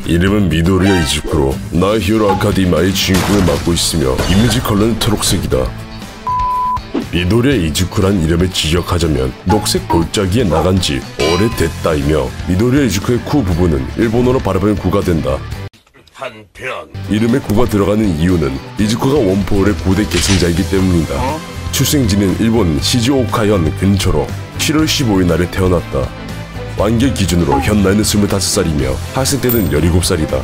이름은 미도리아 이즈쿠로 나의 히어로 아카데미아의 주인공을 맡고 있으며 이미지 컬러는 초록색이다. 미도리아 이즈쿠란 이름을 지적하자면 녹색 골짜기에 나간 지 오래됐다이며 미도리아 이즈쿠의 쿠 부분은 일본어로 발음하면 구가 된다. 한편 이름에 구가 들어가는 이유는 이즈쿠가 원포홀의 9대 계승자이기 때문이다. 출생지는 일본 시즈오카현 근처로 7월 15일 날에 태어났다. 완결 기준으로 현 나이는 25살이며 학생 때는 17살이다.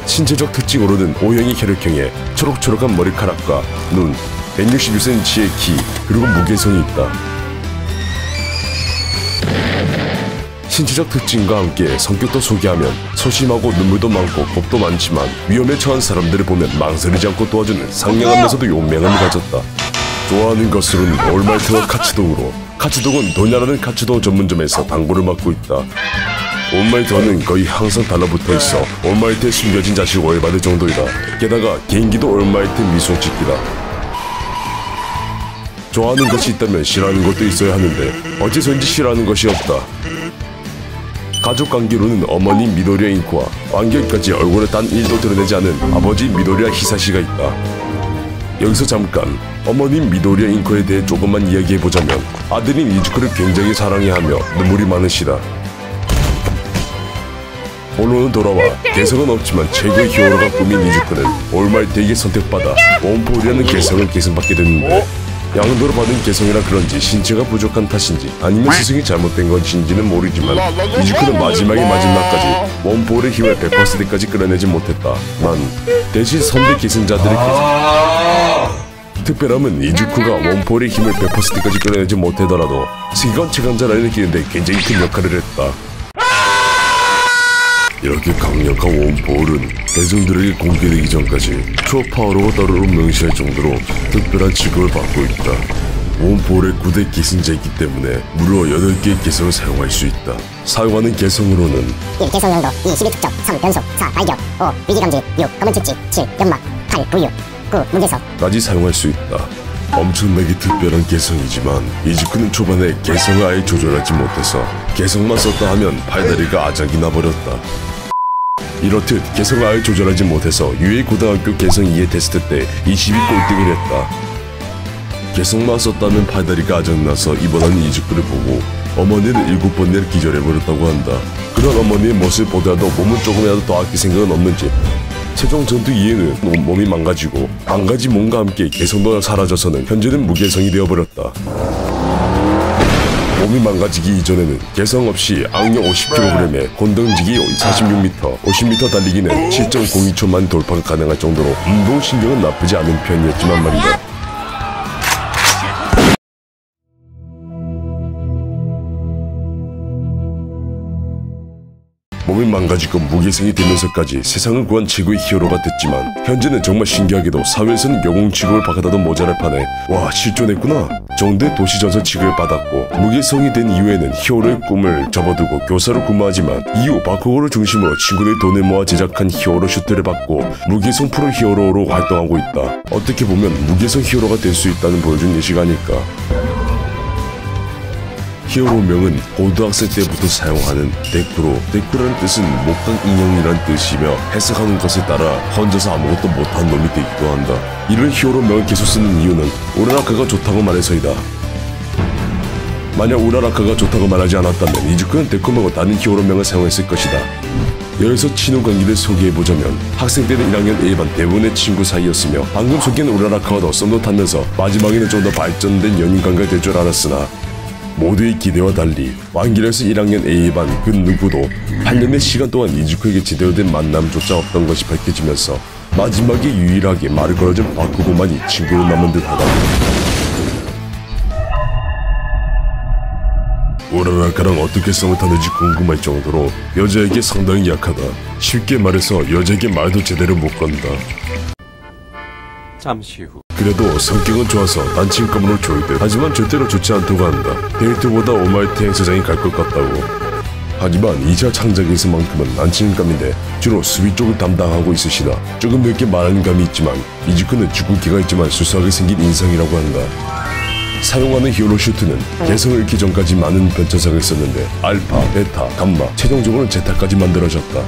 신체적 특징으로는 O형의 혈액형에 초록초록한 머리카락과 눈, 166cm의 키, 그리고 무게성이 있다. 신체적 특징과 함께 성격도 소개하면 소심하고 눈물도 많고 겁도 많지만 위험에 처한 사람들을 보면 망설이지 않고 도와주는 상냥하면서도 용맹함을 가졌다. 좋아하는 것으로는 올마이트와 카츠동으로 카츠동은 도냐라는 카츠동 전문점에서 당구를 맡고 있다. 올마이트와는 거의 항상 달라붙어있어 올마이트에 숨겨진 자식을 오해받을 정도이다. 게다가 개인기도 올마이트 미소짓기다. 좋아하는 것이 있다면 싫어하는 것도 있어야 하는데 어째서인지 싫어하는 것이 없다. 가족관계로는 어머니 미도리아 인코와 완결까지 얼굴에 단 1도 드러내지 않은 아버지 미도리아 히사시가 있다. 여기서 잠깐 어머니 미도리아 인코에 대해 조금만 이야기해보자면 아들인 이즈쿠를 굉장히 사랑해하며 눈물이 많으시다. 본론은 돌아와 개성은 없지만 최고의 히어로가 꾸민 이즈쿠는 올마이트에게 선택받아 원포홀이라는 개성을 계승받게 됐는데 양도로 받은 개성이라 그런지 신체가 부족한 탓인지 아니면 스승이 잘못된 것인지는 모르지만 이즈쿠는 마지막까지 원포홀의 힘을 100%까지 끌어내지 못했다. 대신 선대 계승자들의 특별함은 이즈쿠가 원포홀의 힘을 100%까지 끌어내지 못하더라도 세계관 최강자 라인을 끼는데 굉장히 큰 역할을 했다. 이렇게 강력한 원포홀은 대중들에게 공개되기 전까지 초파워로가 따로 명시할 정도로 특별한 취급을 받고 있다. 원포홀의 9대 계승자이기 때문에 무려 8개의 개성을 사용할 수 있다. 사용하는 개성으로는 1. 개성량도 2. 12축적 3. 변속 4. 발격 5. 위기감지 6. 검은 축지 7. 연막 8. 부유 9. 무게성 까지 사용할 수 있다. 엄청나게 특별한 개성이지만 이즈쿠는 초반에 개성을 아예 조절하지 못해서 개성만 썼다 하면 팔다리가 아작이 나버렸다. 이렇듯 개성을 아예 조절하지 못해서 유에이 고등학교 개성 2의 테스트 때 22꼴등을 했다. 개성만 썼다면 팔다리가 아작나서 입원하는 이즈쿠를 보고 어머니는 7번 내를 기절해버렸다고 한다. 그런 어머니의 모습을 보더라도 몸은 조금이라도 더 아낄 생각은 없는지 최종 전투 이후에는 몸이 망가진 몸과 함께 개성도 사라져서는 현재는 무개성이 되어버렸다. 몸이 망가지기 이전에는 개성 없이 악력 50kg에 건던지기 46m, 50m 달리기는 7.02초만 돌파가 가능할 정도로 운동신경은 나쁘지 않은 편이었지만 말이다. 몸이 망가지고 무개성이 되면서까지 세상을 구한 최고의 히어로가 됐지만 현재는 정말 신기하게도 사회에서는 영웅 취급을 받아도 모자랄 판에 와 실존했구나 정도의 도시전설 취급을 받았고 무개성이 된 이후에는 히어로의 꿈을 접어두고 교사로 근무하지만 이후 바쿠고를 중심으로 친구들의 돈을 모아 제작한 히어로 슈트를 받고 무개성 프로 히어로로 활동하고 있다. 어떻게 보면 무개성 히어로가 될 수 있다는 보여준 예시가 아닐까. 히어로명은 고등학생 때부터 사용하는 데쿠라는 뜻은 목강 인형이란 뜻이며 해석하는 것에 따라 혼자서 아무것도 못한 놈이 되기도 한다. 이런 히어로명을 계속 쓰는 이유는 우라라카가 좋다고 말해서이다. 만약 우라라카가 좋다고 말하지 않았다면 이즈쿠는 데쿠 말고 다른 히어로명을 사용했을 것이다. 여기서 친구 관계를 소개해보자면 학생 때는 1학년 A반 대부분의 친구 사이였으며 방금 소개한 우라라카와도 썸도 타면서 마지막에는 좀 더 발전된 연인 관계가 될 줄 알았으나 모두의 기대와 달리 완결에서 1학년 A반 그 누구도 8년의 시간 동안 이즈쿠에게 제대로 된 만남조차 없던 것이 밝혀지면서 마지막에 유일하게 말을 걸어준 바쿠고만이 친구로 남은 듯하다. 우라라카랑 어떻게 썸을 타는지 궁금할 정도로 여자에게 상당히 약하다. 쉽게 말해서 여자에게 말도 제대로 못 건다. 잠시 후 그래도 성격은 좋아서 단친감으로 좋을 듯 하지만 절대로 좋지 않다고 한다. 데이트보다 올마이트 행사장이 갈 것 같다고. 하지만 2차 창작에서만큼은 난친감인데 주로 수비 쪽을 담당하고 있으시다. 조금 늦게 말하는 감이 있지만 이즈쿠는 죽은 기가 있지만 수수하게 생긴 인상이라고 한다. 사용하는 히어로 슈트는 개성을 잃기 전까지 많은 변천사가 있었는데 알파, 베타, 감마, 최종적으로는 제타까지 만들어졌다.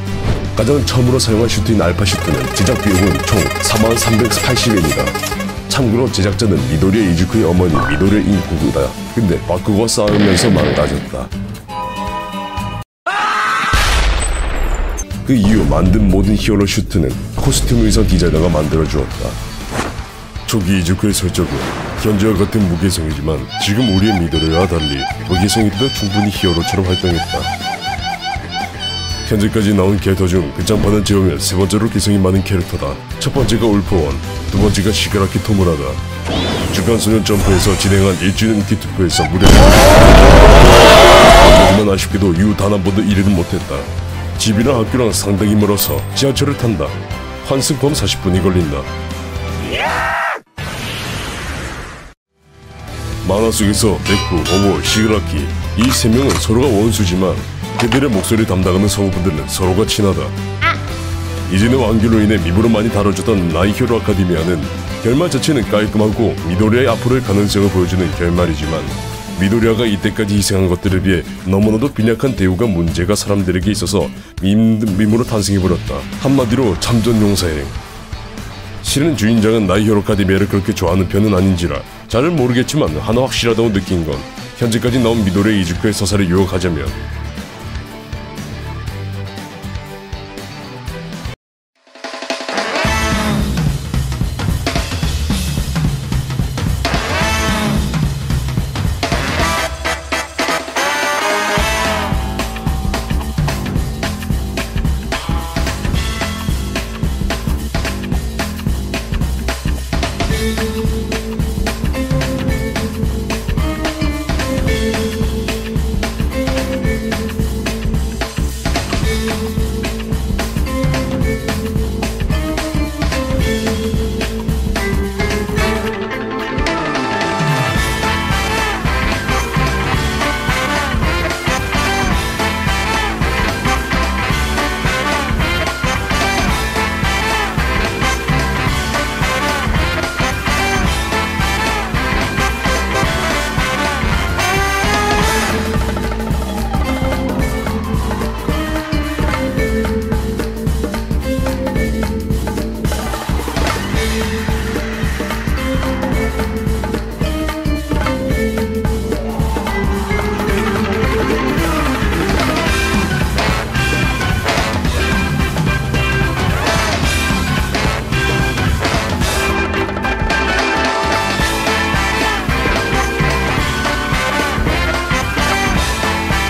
가장 처음으로 사용한 슈트인 알파 슈트는 제작 비용은 총 4380엔이다. 참고로 제작자는 미도리의 이즈쿠의 어머니 미도리의 인쿠구다. 근데 바쿠고와 싸우면서 망가졌다. 그 이후 만든 모든 히어로 슈트는 코스튬 의상 디자이너가 만들어주었다. 초기 이즈쿠의 설정은 현재와 같은 무개성이지만 지금 우리의 미도리와 달리 무개성이도 충분히 히어로처럼 활동했다. 현재까지 나온 캐릭터 중 극장판을 제우면 세 번째로 개성이 많은 캐릭터다. 첫 번째가 울프원, 두 번째가 시가라키 토무라다. 주간소년 점프에서 진행한 1주년 인기 투표에서 무려 하지만 아쉽게도 이후 단 한 번도 1위는 못했다. 집이랑 학교랑 상당히 멀어서 지하철을 탄다. 환승 포함 40분이 걸린다. 만화 속에서 데쿠, 오모, 시그라키 이 세 명은 서로가 원수지만 그들의 목소리 담당하는 성우분들은 서로가 친하다. 이전의 완결로 인해 미부로 많이 다뤄졌던 나이 히어로 아카데미아는 결말 자체는 깔끔하고 미도리아의 앞으로의 가능성을 보여주는 결말이지만 미도리아가 이때까지 희생한 것들에 비해 너무나도 빈약한 대우가 문제가 사람들에게 있어서 밈으로 탄생해버렸다. 한마디로 참전 용사행. 실은 주인장은 나이 히어로 아카데미아를 그렇게 좋아하는 편은 아닌지라 잘 모르겠지만 하나 확실하다고 느낀 건 현재까지 나온 미도리아 이즈쿠의 서사를 요약하자면